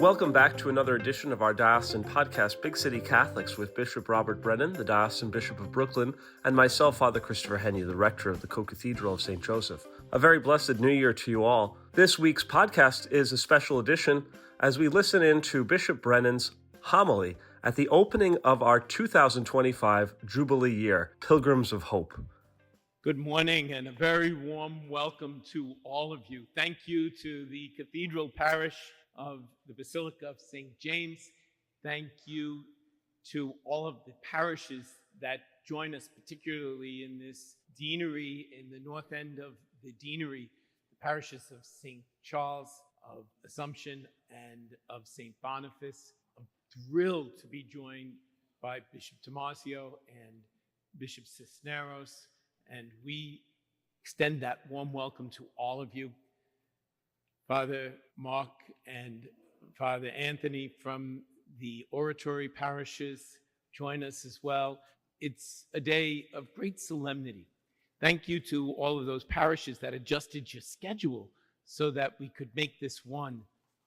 Welcome back to another edition of our Diocesan podcast, Big City Catholics, with Bishop Robert Brennan, the Diocesan Bishop of Brooklyn, and myself, Father Christopher Henny, the Rector of the Co-Cathedral of St. Joseph. A very blessed New Year to you all. This week's podcast is a special edition as we listen in to Bishop Brennan's homily at the opening of our 2025 Jubilee Year, Pilgrims of Hope. Good morning and a very warm welcome to all of you. Thank you to the Cathedral Parish of the Basilica of St. James. Thank you to all of the parishes that join us, particularly in this deanery, in the north end of the deanery, the parishes of St. Charles, of Assumption, and of St. Boniface. I'm thrilled to be joined by Bishop Tomasio and Bishop Cisneros, and we extend that warm welcome to all of you. Father Mark and Father Anthony from the oratory parishes join us as well. It's a day of great solemnity. Thank you to all of those parishes that adjusted your schedule so that we could make this one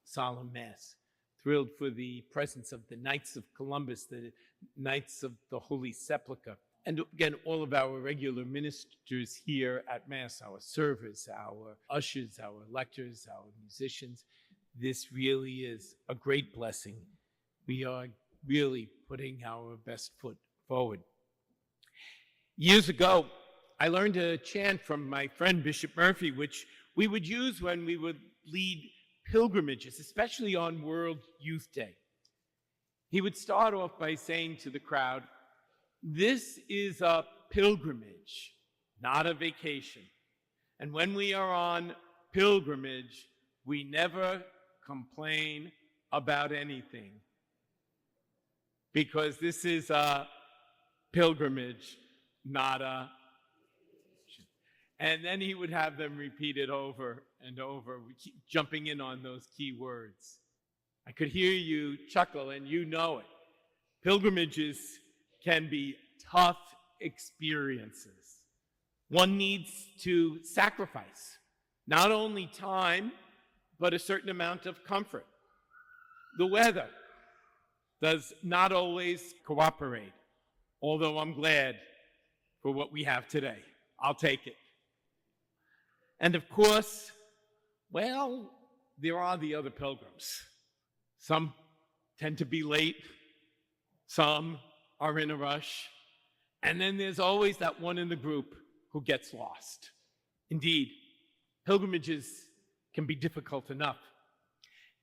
solemn Mass. Thrilled for the presence of the Knights of Columbus, the Knights of the Holy Sepulchre, and again, all of our regular ministers here at Mass, our servers, our ushers, our lectors, our musicians. This really is a great blessing. We are really putting our best foot forward. Years ago, I learned a chant from my friend Bishop Murphy, which we would use when we would lead pilgrimages, especially on World Youth Day. He would start off by saying to the crowd, "This is a pilgrimage, not a vacation. And when we are on pilgrimage, we never complain about anything. Because this is a pilgrimage, not a..." And then he would have them repeat it over and over, we keep jumping in on those key words. I could hear you chuckle, and you know it. Pilgrimages can be tough experiences. One needs to sacrifice not only time, but a certain amount of comfort. The weather does not always cooperate, although I'm glad for what we have today. I'll take it. And of course, well, there are the other pilgrims. Some tend to be late, some are in a rush, and then there's always that one in the group who gets lost. Indeed, pilgrimages can be difficult enough.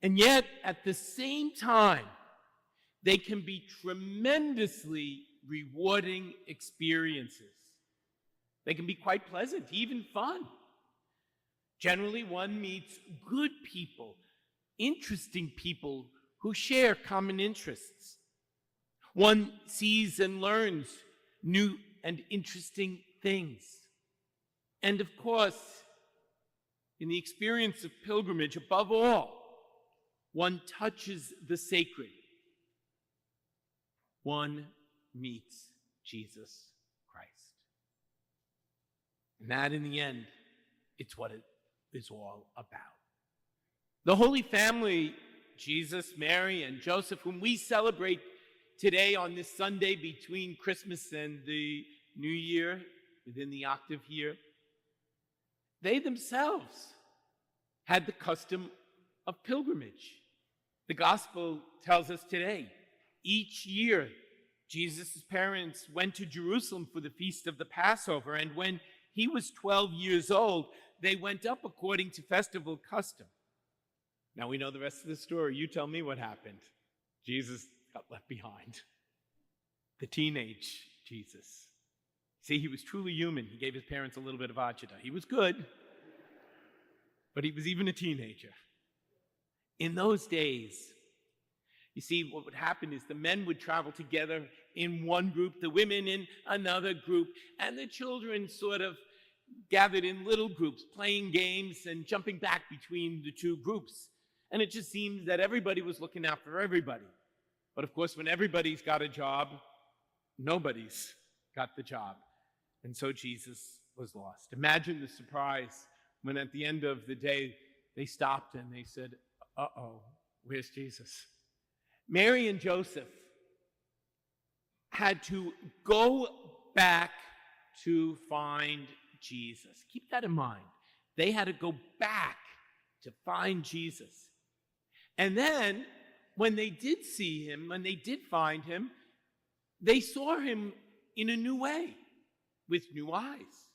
And yet, at the same time, they can be tremendously rewarding experiences. They can be quite pleasant, even fun. Generally, one meets good people, interesting people who share common interests. One sees and learns new and interesting things. And of course, in the experience of pilgrimage, above all, one touches the sacred. One meets Jesus Christ. And that, in the end, it's what it is all about. The Holy Family, Jesus, Mary, and Joseph, whom we celebrate today on this Sunday between Christmas and the New Year, within the octave year, they themselves had the custom of pilgrimage. The gospel tells us today, each year, Jesus' parents went to Jerusalem for the feast of the Passover, and when he was 12 years old, they went up according to festival custom. Now we know the rest of the story. You tell me what happened. Jesus got left behind. The teenage Jesus. See, he was truly human. He gave his parents a little bit of agita. He was good, but he was even a teenager. In those days, you see, what would happen is the men would travel together in one group, the women in another group, and the children sort of gathered in little groups, playing games and jumping back between the two groups. And it just seemed that everybody was looking out for everybody. But of course, when everybody's got a job, nobody's got the job. And so Jesus was lost. Imagine the surprise when at the end of the day, they stopped and they said, uh-oh, Where's Jesus? Mary and Joseph had to go back to find Jesus. Keep that in mind. They had to go back to find Jesus. And then, when they did see him, when they did find him, they saw him in a new way, with new eyes.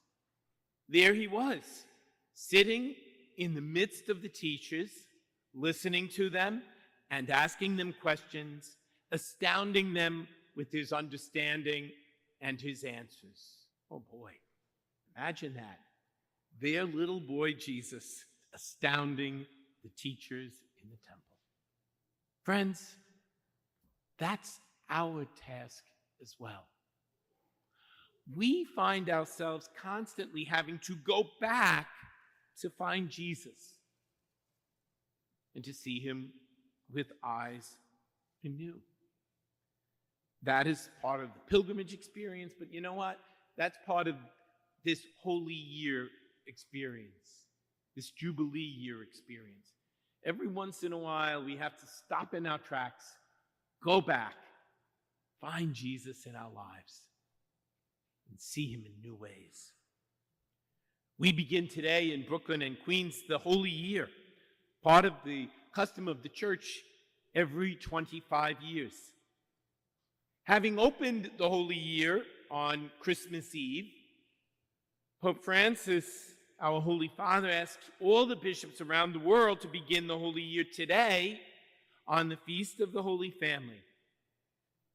There he was, sitting in the midst of the teachers, listening to them and asking them questions, astounding them with his understanding and his answers. Oh boy, imagine that. Their little boy Jesus astounding the teachers in the temple. Friends, that's our task as well. We find ourselves constantly having to go back to find Jesus and to see him with eyes anew. That is part of the pilgrimage experience, but you know what? That's part of this Holy Year experience, this Jubilee Year experience. Every once in a while, we have to stop in our tracks, go back, find Jesus in our lives, and see him in new ways. We begin today in Brooklyn and Queens the Holy Year, part of the custom of the church every 25 years. Having opened the Holy Year on Christmas Eve, Pope Francis, our Holy Father, asked all the bishops around the world to begin the Holy Year today on the Feast of the Holy Family.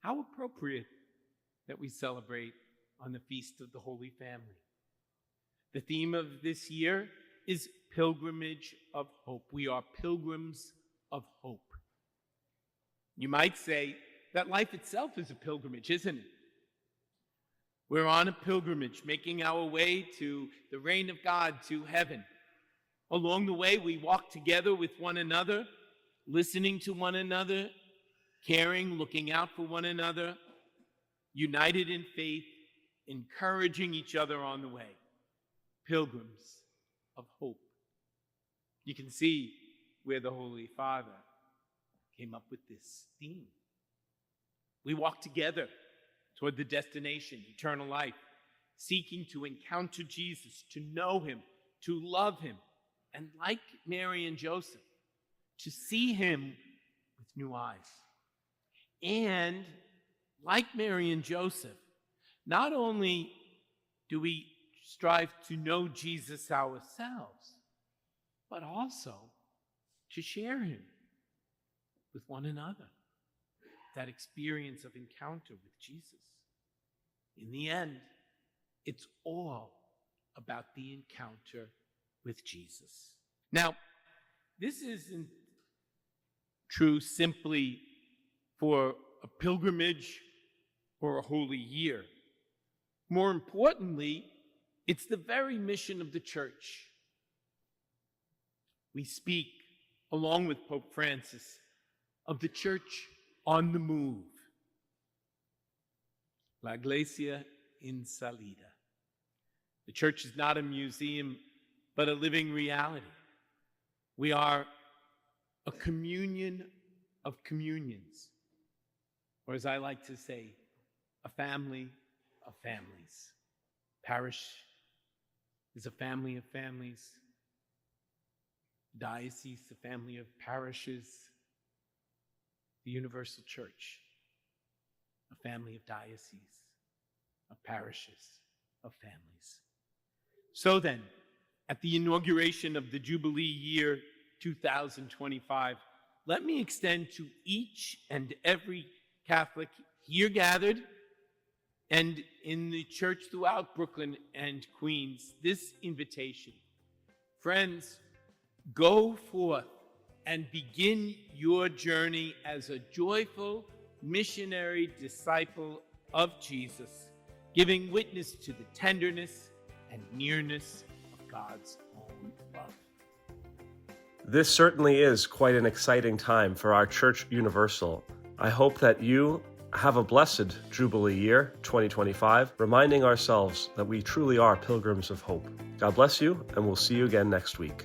How appropriate that we celebrate on the Feast of the Holy Family. The theme of this year is Pilgrimage of Hope. We are pilgrims of hope. You might say that life itself is a pilgrimage, isn't it? We're on a pilgrimage, making our way to the reign of God, to heaven. Along the way, we walk together with one another, listening to one another, caring, looking out for one another, united in faith, encouraging each other on the way. Pilgrims of hope. You can see where the Holy Father came up with this theme. We walk together toward the destination, eternal life, seeking to encounter Jesus, to know him, to love him, and like Mary and Joseph, to see him with new eyes. And like Mary and Joseph, not only do we strive to know Jesus ourselves, but also to share him with one another. That experience of encounter with Jesus. In the end, it's all about the encounter with Jesus. Now, this isn't true simply for a pilgrimage or a holy year. More importantly, it's the very mission of the church. We speak, along with Pope Francis, of the church on the move. La Iglesia in Salida. The church is not a museum, but a living reality. We are a communion of communions, or as I like to say, a family of families. Parish is a family of families. Diocese, a family of parishes. The Universal Church, a family of dioceses, of parishes, of families. So then, at the inauguration of the Jubilee Year 2025, let me extend to each and every Catholic here gathered and in the church throughout Brooklyn and Queens this invitation. Friends, go forth and begin your journey as a joyful missionary disciple of Jesus, giving witness to the tenderness and nearness of God's own love. This certainly is quite an exciting time for our Church Universal. I hope that you have a blessed Jubilee Year 2025, reminding ourselves that we truly are pilgrims of hope. God bless you, and we'll see you again next week.